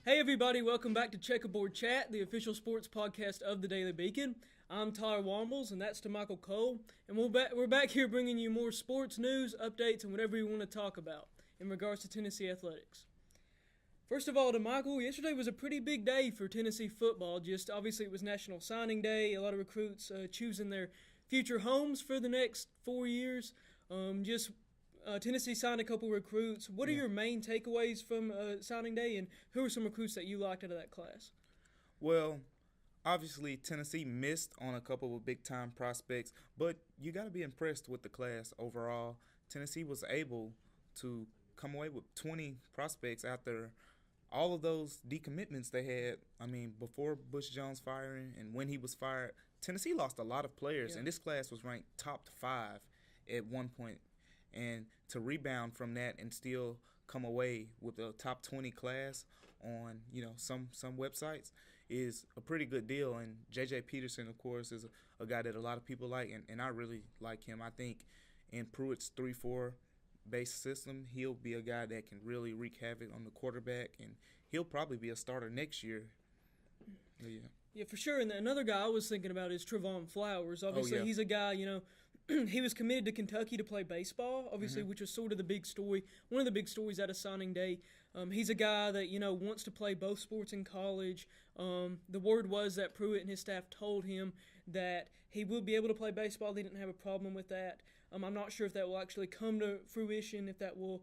Hey everybody, welcome back to Checkerboard Chat, the official sports podcast of the Daily Beacon. I'm Tyler Wombles, and that's Damichael Cole, and we're back here bringing you more sports news, updates, and whatever you want to talk about in regards to Tennessee athletics. First of all, Damichael, yesterday was a pretty big day for Tennessee football. Just obviously it was National Signing Day, a lot of recruits choosing their future homes for the next 4 years. Tennessee signed a couple recruits. What are your main takeaways from signing day, and who are some recruits that you liked out of that class? Well, obviously Tennessee missed on a couple of big-time prospects, but you got to be impressed with the class overall. Tennessee was able to come away with 20 prospects after all of those decommitments they had. I mean, before Bush Jones firing and when he was fired, Tennessee lost a lot of players, and this class was ranked top 5 at one point. And to rebound from that and still come away with a top 20 class on, some websites is a pretty good deal. And J.J. Peterson, of course, is a guy that a lot of people like, and I really like him. I think in Pruitt's 3-4 base system, he'll be a guy that can really wreak havoc on the quarterback, and he'll probably be a starter next year. Yeah, for sure. And another guy I was thinking about is Trevon Flowers. Obviously, he's a guy, he was committed to Kentucky to play baseball, obviously, which was sort of the big story, one of the big stories out of signing day. He's a guy that, wants to play both sports in college. The word was that Pruitt and his staff told him that he would be able to play baseball. They didn't have a problem with that. I'm not sure if that will actually come to fruition, if that will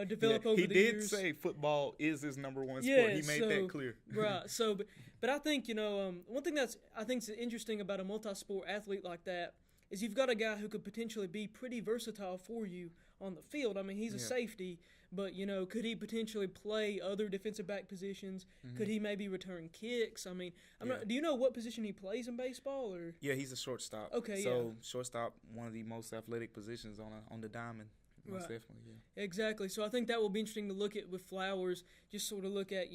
develop over the years. He did say football is his number one sport. He made that clear. Right. But I think, one thing that's I think is interesting about a multi-sport athlete like that is you've got a guy who could potentially be pretty versatile for you on the field. I mean, he's a safety, but, could he potentially play other defensive back positions? Could he maybe return kicks? I mean, do you know what position he plays in baseball? Or? Yeah, he's a shortstop. Okay, so shortstop, one of the most athletic positions on the diamond. Most definitely, yeah. Exactly. So I think that will be interesting to look at with Flowers, just sort of look at,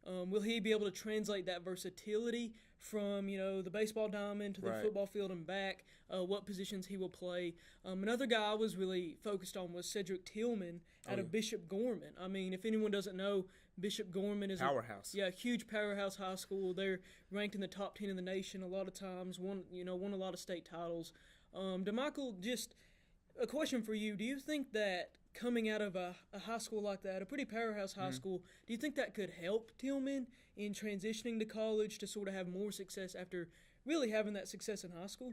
will he be able to translate that versatility from, the baseball diamond to the football field and back, what positions he will play. Another guy I was really focused on was Cedric Tillman out of Bishop Gorman. I mean, if anyone doesn't know, Bishop Gorman is powerhouse. A huge powerhouse high school. They're ranked in the top 10 in the nation a lot of times, won a lot of state titles. Damichael, just a question for you. Do you think that coming out of a high school like that, a pretty powerhouse high school, do you think that could help Tillman in transitioning to college to sort of have more success after really having that success in high school?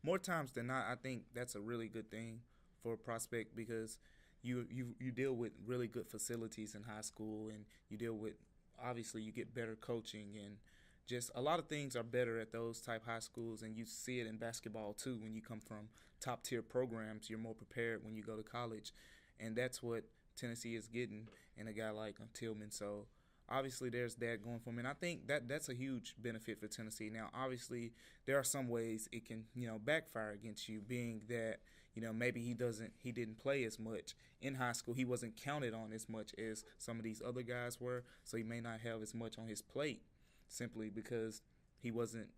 More times than not, I think that's a really good thing for a prospect because you deal with really good facilities in high school, and you deal with, obviously, you get better coaching, and just a lot of things are better at those type high schools, and you see it in basketball too. When you come from top-tier programs, you're more prepared when you go to college. And that's what Tennessee is getting in a guy like Tillman. So, obviously, there's that going for him. And I think that's a huge benefit for Tennessee. Now, obviously, there are some ways it can, backfire against you, being that, maybe he didn't play as much in high school. He wasn't counted on as much as some of these other guys were. So, he may not have as much on his plate simply because he wasn't,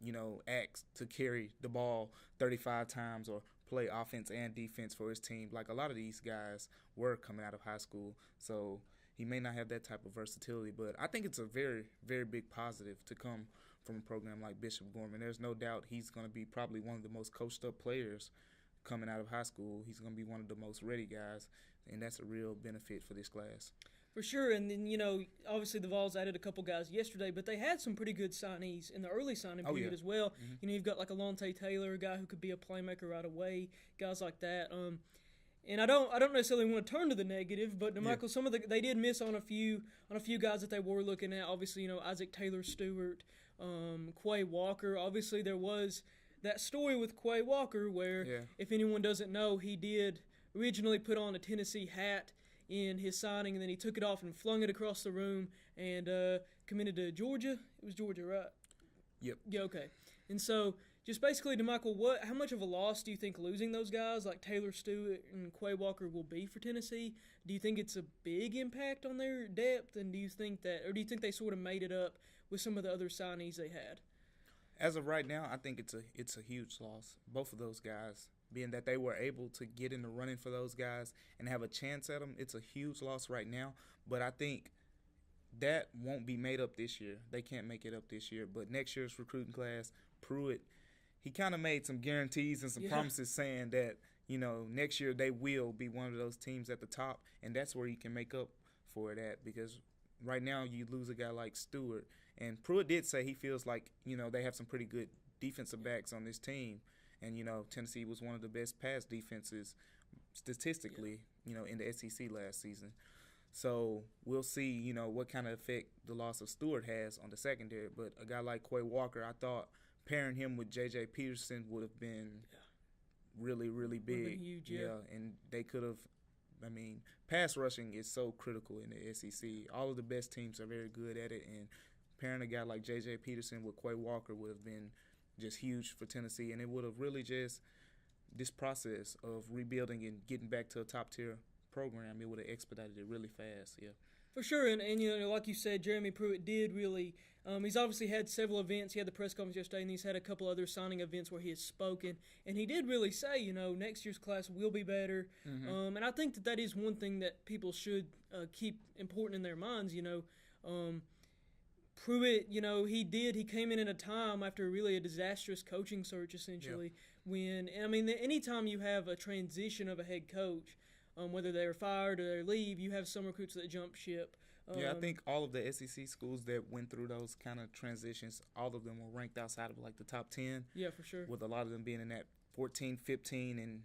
asked to carry the ball 35 times or play offense and defense for his team like a lot of these guys were coming out of high school. So he may not have that type of versatility, but I think it's a very, very big positive to come from a program like Bishop Gorman. There's no doubt he's going to be probably one of the most coached up players coming out of high school. He's going to be one of the most ready guys, and that's a real benefit for this class. For sure, and then, obviously the Vols added a couple guys yesterday, but they had some pretty good signees in the early signing period as well. You've got like Alontae Taylor, a guy who could be a playmaker right away, guys like that. And I don't necessarily want to turn to the negative, but Michael, they did miss on a few guys that they were looking at. Obviously, Isaac Taylor Stewart, Quay Walker. Obviously, there was that story with Quay Walker where, if anyone doesn't know, he did originally put on a Tennessee hat in his signing, and then he took it off and flung it across the room and committed to Georgia. It was Georgia, right? Yep. Yeah, okay. And so just basically, DeMichael, how much of a loss do you think losing those guys like Taylor Stewart and Quay Walker will be for Tennessee? Do you think it's a big impact on their depth, and do you think they sort of made it up with some of the other signees they had? As of right now, I think it's a huge loss. Both of those guys, being that they were able to get in the running for those guys and have a chance at them, it's a huge loss right now. But I think that won't be made up this year. They can't make it up this year. But next year's recruiting class, Pruitt, he kind of made some guarantees and some promises saying that, next year they will be one of those teams at the top, and that's where you can make up for it at, because right now you lose a guy like Stewart. And Pruitt did say he feels like, they have some pretty good defensive backs on this team. And, Tennessee was one of the best pass defenses statistically, in the SEC last season. So we'll see, what kind of effect the loss of Stewart has on the secondary. But a guy like Quay Walker, I thought pairing him with J.J. Peterson would have been really, really big. Huge, and they could have. Pass rushing is so critical in the SEC. All of the best teams are very good at it, and pairing a guy like J.J. Peterson with Quay Walker would have been just huge for Tennessee, and it would have really just this process of rebuilding and getting back to a top-tier program, it would have expedited it really fast, For sure, and like you said, Jeremy Pruitt did really he's obviously had several events. He had the press conference yesterday, and he's had a couple other signing events where he has spoken, and he did really say, next year's class will be better. And I think that is one thing that people should keep important in their minds, Pruitt, he came in at a time after really a disastrous coaching search, essentially, when, anytime you have a transition of a head coach, whether they're fired or they leave, you have some recruits that jump ship. I think all of the SEC schools that went through those kind of transitions, all of them were ranked outside of the top 10. Yeah, for sure. With a lot of them being in that 14, 15, and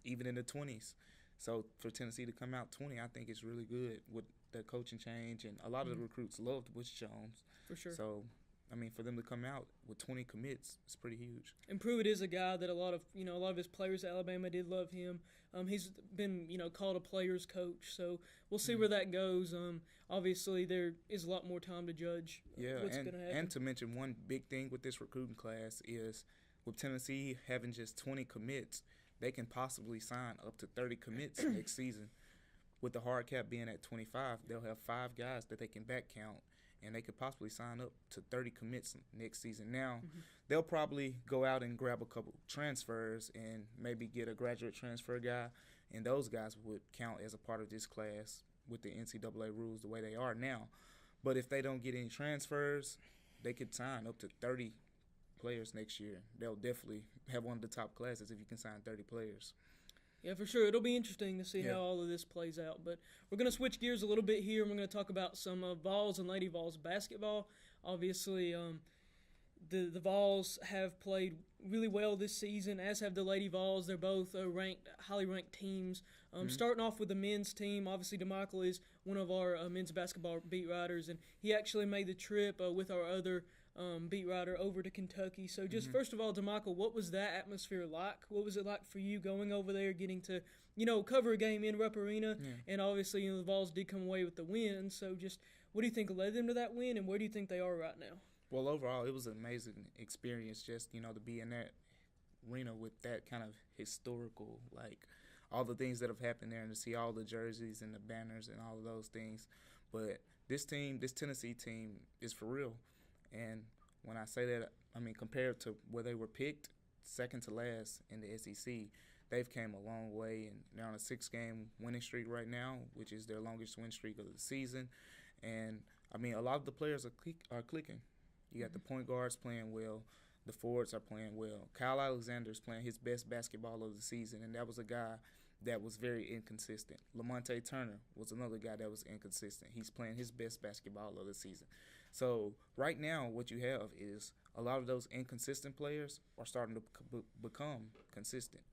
even in the 20s. So for Tennessee to come out 20, I think it's really good with the coaching change, and a lot of the recruits loved Butch Jones. For sure. So, for them to come out with 20 commits, it's pretty huge. And Pruitt is a guy that a lot of his players at Alabama did love him. He's been, called a player's coach, so we'll see where that goes. Obviously, there is a lot more time to judge what's going to happen. And to mention one big thing with this recruiting class is with Tennessee having just 20 commits, they can possibly sign up to 30 commits next season. With the hard cap being at 25, they'll have 5 guys that they can back count, and they could possibly sign up to 30 commits next season. Now, they'll probably go out and grab a couple transfers and maybe get a graduate transfer guy, and those guys would count as a part of this class with the NCAA rules the way they are now. But if they don't get any transfers, they could sign up to 30 players next year. They'll definitely have one of the top classes if you can sign 30 players. Yeah, for sure. It'll be interesting to see how all of this plays out. But we're going to switch gears a little bit here, and we're going to talk about some Vols and Lady Vols basketball. Obviously, the Vols have played really well this season, as have the Lady Vols. They're both highly ranked teams. Starting off with the men's team, obviously DeMichael is one of our men's basketball beat writers, and he actually made the trip with our other beat writer over to Kentucky. So just first of all, DeMichael, what was that atmosphere like? What was it like for you going over there, getting to, cover a game in Rupp Arena? And obviously, the Vols did come away with the win. So just what do you think led them to that win, and where do you think they are right now? Well, overall, it was an amazing experience just, to be in that arena with that kind of historical, all the things that have happened there, and to see all the jerseys and the banners and all of those things. But this Tennessee team is for real. And when I say that, compared to where they were picked, second to last in the SEC, they've came a long way, and they're on a 6-game winning streak right now, which is their longest win streak of the season. And, a lot of the players are clicking. You got the point guards playing well. The forwards are playing well. Kyle Alexander's playing his best basketball of the season, and that was a guy that was very inconsistent. Lamonte Turner was another guy that was inconsistent. He's playing his best basketball of the season. So right now what you have is a lot of those inconsistent players are starting to become consistent.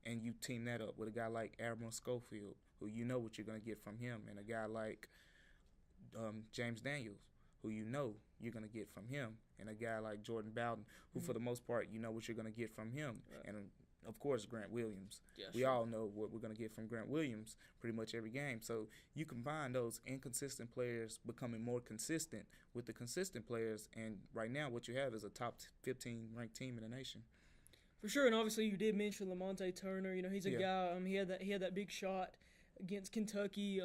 And you team that up with a guy like Admiral Schofield, who you know what you're going to get from him, and a guy like James Daniels, who you know you're going to get from him, and a guy like Jordan Bowden, who for the most part you know what you're going to get from him. Right. And of course, Grant Williams. Yeah, we all know what we're going to get from Grant Williams pretty much every game. So you combine those inconsistent players becoming more consistent with the consistent players, and right now what you have is a top 15 ranked team in the nation. For sure, and obviously you did mention Lamonte Turner. He's a guy. He had that big shot against Kentucky.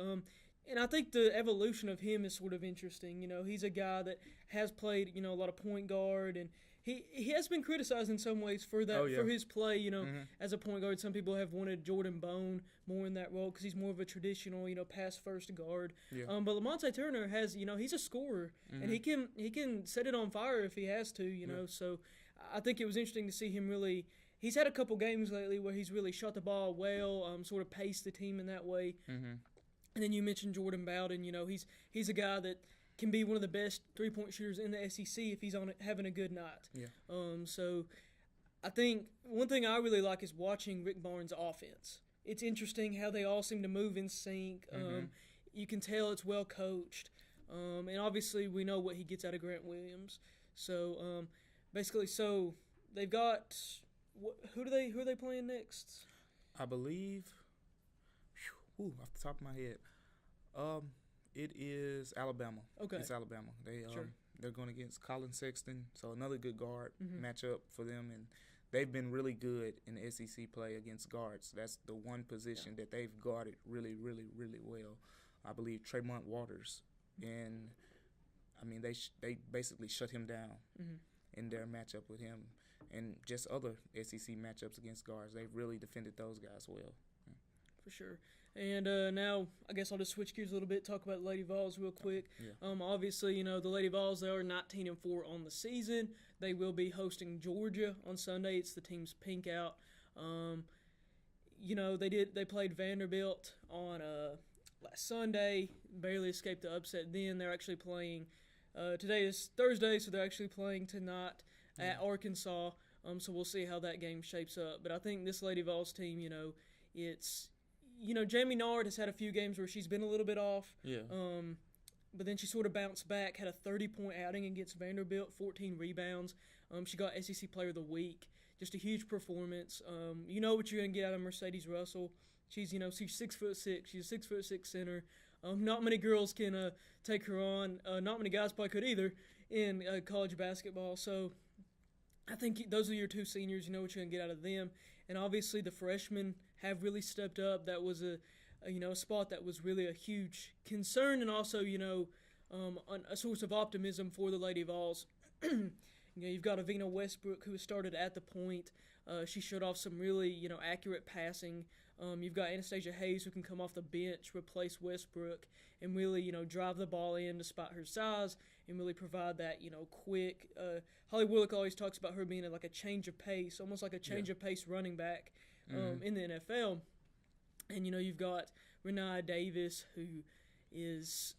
And I think the evolution of him is sort of interesting. He's a guy that has played, a lot of point guard, and he has been criticized in some ways for that for his play. As a point guard, some people have wanted Jordan Bone more in that role because he's more of a traditional pass first guard. Yeah. But Lamonte Turner has he's a scorer and he can set it on fire if he has to. So I think it was interesting to see him really. He's had a couple games lately where he's really shot the ball well, sort of paced the team in that way. Mm-hmm. And then you mentioned Jordan Bowden. He's a guy that can be one of the best three-point shooters in the SEC if he's having a good night. Yeah. So I think one thing I really like is watching Rick Barnes' offense. It's interesting how they all seem to move in sync. You can tell it's well coached. And obviously we know what he gets out of Grant Williams. So basically, they've got who are they playing next? I believe off the top of my head. It is Alabama. Okay. It's Alabama. They're going against Colin Sexton, so another good guard matchup for them, and they've been really good in the SEC play against guards. That's the one position that they've guarded really, really, really well. I believe Tremont Waters, and I mean they basically shut him down in their matchup with him, and just other SEC matchups against guards. They've really defended those guys well. For sure. And now I guess I'll just switch gears a little bit, talk about Lady Vols real quick. Yeah. Obviously, the Lady Vols, they are 19-4 on the season. They will be hosting Georgia on Sunday. It's the team's pink out. They played Vanderbilt on last Sunday, barely escaped the upset then. They're actually playing today is Thursday, so they're actually playing tonight at Arkansas. So we'll see how that game shapes up. But I think this Lady Vols team, it's Jamie Nard has had a few games where she's been a little bit off. Yeah. But then she sort of bounced back, had a 30-point outing against Vanderbilt, 14 rebounds. She got SEC Player of the Week. Just a huge performance. You know what you're going to get out of Mercedes Russell. She's 6'6". She's a 6'6" center. Not many girls can take her on. Not many guys probably could either in college basketball. So I think those are your two seniors. You know what you're going to get out of them. And obviously the freshmen have really stepped up. That was a spot that was really a huge concern, and also a source of optimism for the Lady Vols. You've got Avina Westbrook, who has started at the point. She showed off some really accurate passing. You've got Anastasia Hayes, who can come off the bench, replace Westbrook, and really drive the ball in despite her size, and really provide that quick. Holly Willock always talks about her being like a change of pace, almost like a change of pace running back in the NFL. And you've got Renee Davis, who is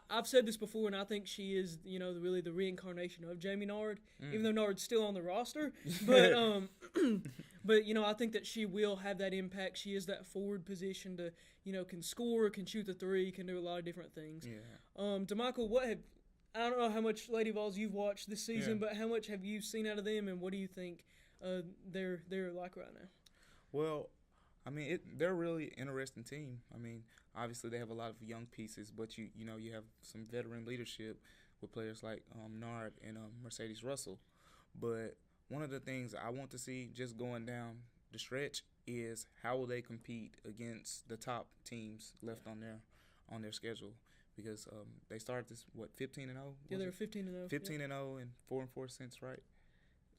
I've said this before, and I think she is really the reincarnation of Jamie Nard, even though Nard's still on the roster. But but I think that she will have that impact. She is that forward position to can score, can shoot the three, can do a lot of different things. Yeah. Damichael, I don't know how much Lady Vols you've watched this season, but how much have you seen out of them, and what do you think they're like right now? Well, I mean, they're a really interesting team. I mean, obviously they have a lot of young pieces, but you have some veteran leadership with players like Nard and Mercedes Russell. But one of the things I want to see just going down the stretch is how will they compete against the top teams left on their schedule. Because they started this 15-0. Yeah, they're 15-0. 15-0 and 4-4 since, right?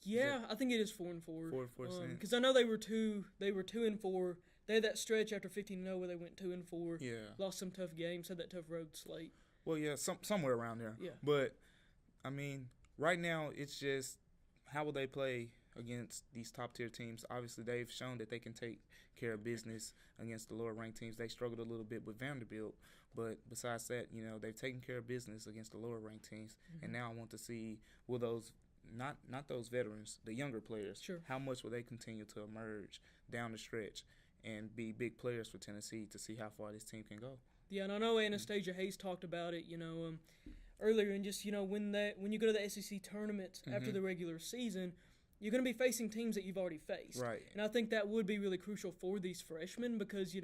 Yeah, I think it is 4-4. 4-4 since. Because I know they were 2-4. They had that stretch after 15-0 where they went 2-4. Yeah. Lost some tough games. Had that tough road slate. Well, yeah, somewhere around there. Yeah. But I mean, right now it's just how will they play against these top tier teams? Obviously, they've shown that they can take care of business against the lower ranked teams. They struggled a little bit with Vanderbilt. But besides that, they've taken care of business against the lower ranked teams. And now I want to see, will those, not those veterans, the younger players, how much will they continue to emerge down the stretch and be big players for Tennessee to see how far this team can go. Yeah, and I know Anastasia Hayes talked about it, earlier, and just, when you go to the SEC tournament after the regular season, you're going to be facing teams that you've already faced. Right. And I think that would be really crucial for these freshmen because,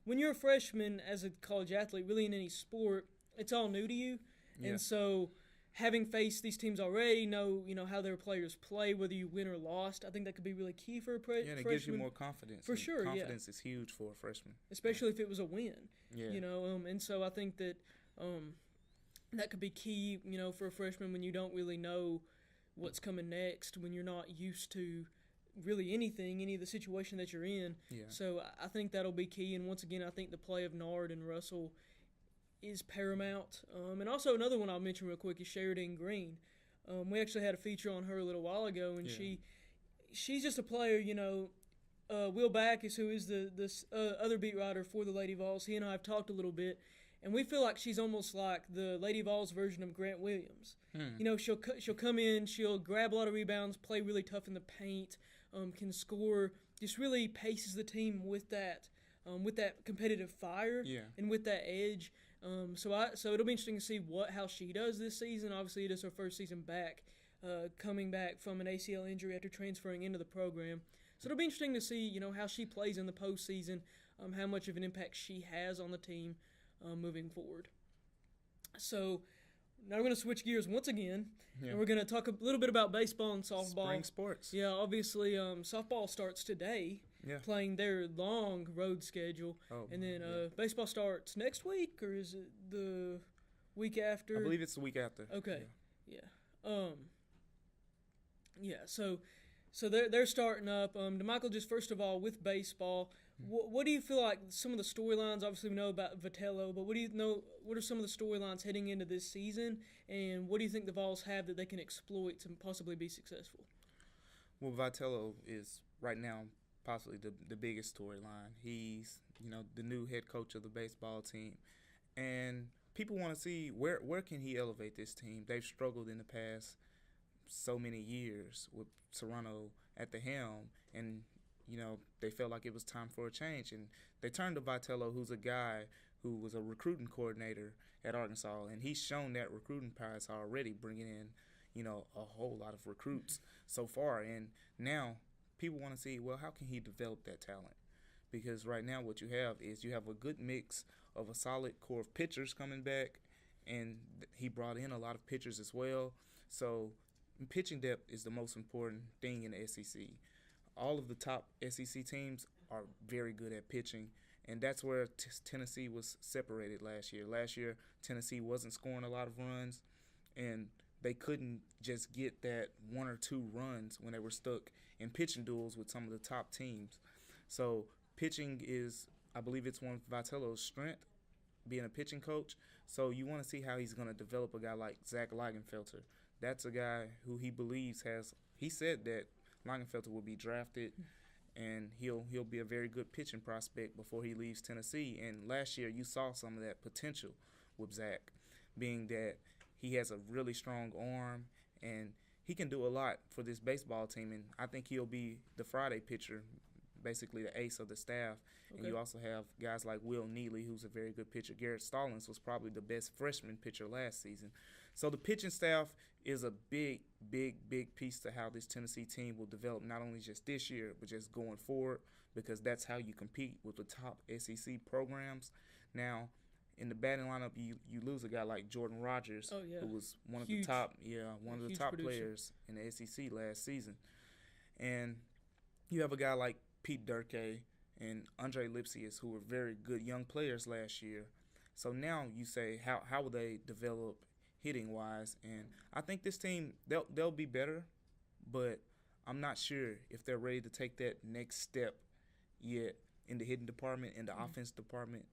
when you're a freshman as a college athlete, really in any sport, it's all new to you. Yeah. And so having faced these teams already, know how their players play, whether you win or lost, I think that could be really key for a freshman. Yeah, and it gives you more confidence. For sure, confidence is huge for a freshman. Especially if it was a win. Yeah. And so I think that that could be key, for a freshman when you don't really know what's coming next when you're not used to really any of the situation that you're in. Yeah. So I think that'll be key. And once again, I think the play of Nard and Russell is paramount. And also another one I'll mention real quick is Sheridan Green. We actually had a feature on her a little while ago, and she's just a player, Will Backus, who is the other beat writer for the Lady Vols, he and I have talked a little bit, and we feel like she's almost like the Lady Vols version of Grant Williams. She'll come in, she'll grab a lot of rebounds, play really tough in the paint, can score, just really paces the team with that competitive fire and with that edge. So it'll be interesting to see how she does this season. Obviously, it is her first season back, coming back from an ACL injury after transferring into the program. So it'll be interesting to see, how she plays in the postseason, how much of an impact she has on the team moving forward. So now we're going to switch gears once again, and we're going to talk a little bit about baseball and softball. Spring sports. Yeah, obviously softball starts today, playing their long road schedule. And then baseball starts next week, or is it the week after? I believe it's the week after. Okay, So they're starting up. Damichael, just first of all, with baseball, what do you feel like some of the storylines? Obviously, we know about Vitello, but what are some of the storylines heading into this season, and what do you think the Vols have that they can exploit to possibly be successful? Well, Vitello is right now possibly the biggest storyline. He's the new head coach of the baseball team, and people want to see where can he elevate this team. They've struggled in the past so many years with Serrano at the helm, and they felt like it was time for a change, and they turned to Vitello, who's a guy who was a recruiting coordinator at Arkansas, and he's shown that recruiting prowess already, bringing in a whole lot of recruits so far. And now people want to see, well, how can he develop that talent? Because right now what you have is you have a good mix of a solid core of pitchers coming back, and he brought in a lot of pitchers as well. So pitching depth is the most important thing in the SEC. All of the top SEC teams are very good at pitching, and that's where Tennessee was separated last year. Last year, Tennessee wasn't scoring a lot of runs, and they couldn't just get that one or two runs when they were stuck in pitching duels with some of the top teams. So pitching is, I believe it's one of Vitello's strength, being a pitching coach. So you want to see how he's going to develop a guy like Zach Lagenfelter. That's a guy who he believes he said that Lagenfelter will be drafted, and he'll be a very good pitching prospect before he leaves Tennessee. And last year you saw some of that potential with Zach, being that he has a really strong arm and he can do a lot for this baseball team. And I think he'll be the Friday pitcher, basically the ace of the staff. Okay. And you also have guys like Will Neely, who's a very good pitcher. Garrett Stallings was probably the best freshman pitcher last season. So the pitching staff is a big, big, big piece to how this Tennessee team will develop, not only just this year, but just going forward, because that's how you compete with the top SEC programs. Now, in the batting lineup, you lose a guy like Jordan Rogers, who was one of the top players in the SEC last season. And you have a guy like Pete Durkee and Andre Lipsius, who were very good young players last year. So now you say, how will they develop hitting-wise? And I think this team, they'll be better, but I'm not sure if they're ready to take that next step yet in the hitting department and the offense department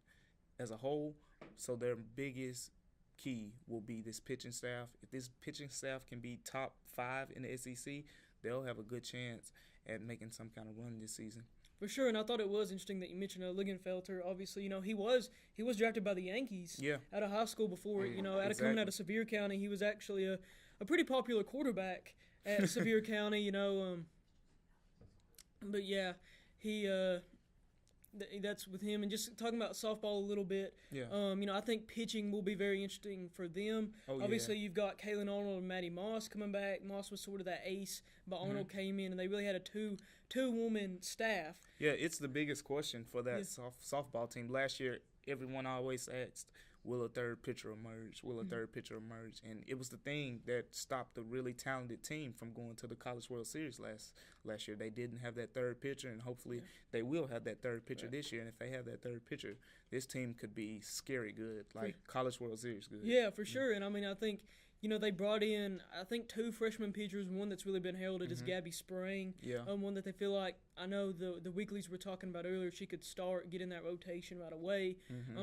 as a whole. So their biggest key will be this pitching staff. If this pitching staff can be top 5 in the SEC, they'll have a good chance at making some kind of run this season. For sure, and I thought it was interesting that you mentioned Ligenfelter. Obviously, he was drafted by the Yankees out of high school before. Coming out of Sevier County, he was actually a pretty popular quarterback at Sevier County. But yeah, that's with him. And just talking about softball a little bit. Yeah. I think pitching will be very interesting for them. Obviously, you've got Kaylin Arnold and Maddie Moss coming back. Moss was sort of that ace, but Arnold came in, and they really had a two-woman staff. Yeah, it's the biggest question for that softball team. Last year, everyone always asked, will a third pitcher emerge? Will a third pitcher emerge? And it was the thing that stopped the really talented team from going to the College World Series last year. They didn't have that third pitcher, and hopefully they will have that third pitcher this year. And if they have that third pitcher, this team could be scary good, like College World Series good. Yeah, for sure. And, I think, they brought in, I think, 2 freshman pitchers. One that's really been heralded is Gabby Sprang. Yeah. One that they feel like, I know the weeklies we were talking about earlier, she could get in that rotation right away.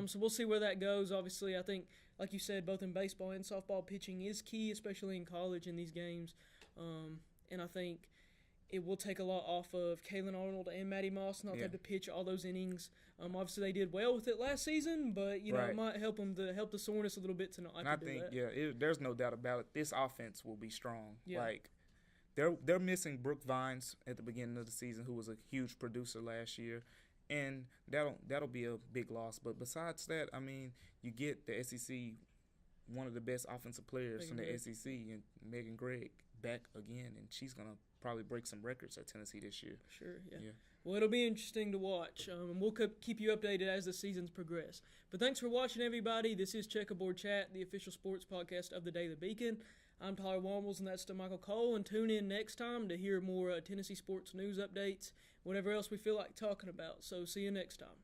So we'll see where that goes. Obviously, I think, like you said, both in baseball and softball, pitching is key, especially in college in these games. And I think it will take a lot off of Kaylin Arnold and Maddie Moss not to have to pitch all those innings. Obviously, they did well with it last season, but it might help them to help the soreness a little bit to not have to do that. And I think, there's no doubt about it. This offense will be strong. Yeah. Like, they're missing Brooke Vines at the beginning of the season, who was a huge producer last year, and that'll be a big loss. But besides that, I mean, you get the SEC, one of the best offensive players from the SEC, and Megan Gregg back again, and she's gonna probably break some records at Tennessee this year. Sure, yeah. Well, it'll be interesting to watch, and we'll keep you updated as the seasons progress. But thanks for watching, everybody. This is Checkerboard Chat, the official sports podcast of the Daily Beacon. I'm Tyler Wombles, and that's Damichael Cole, and tune in next time to hear more Tennessee sports news updates, whatever else we feel like talking about. So see you next time.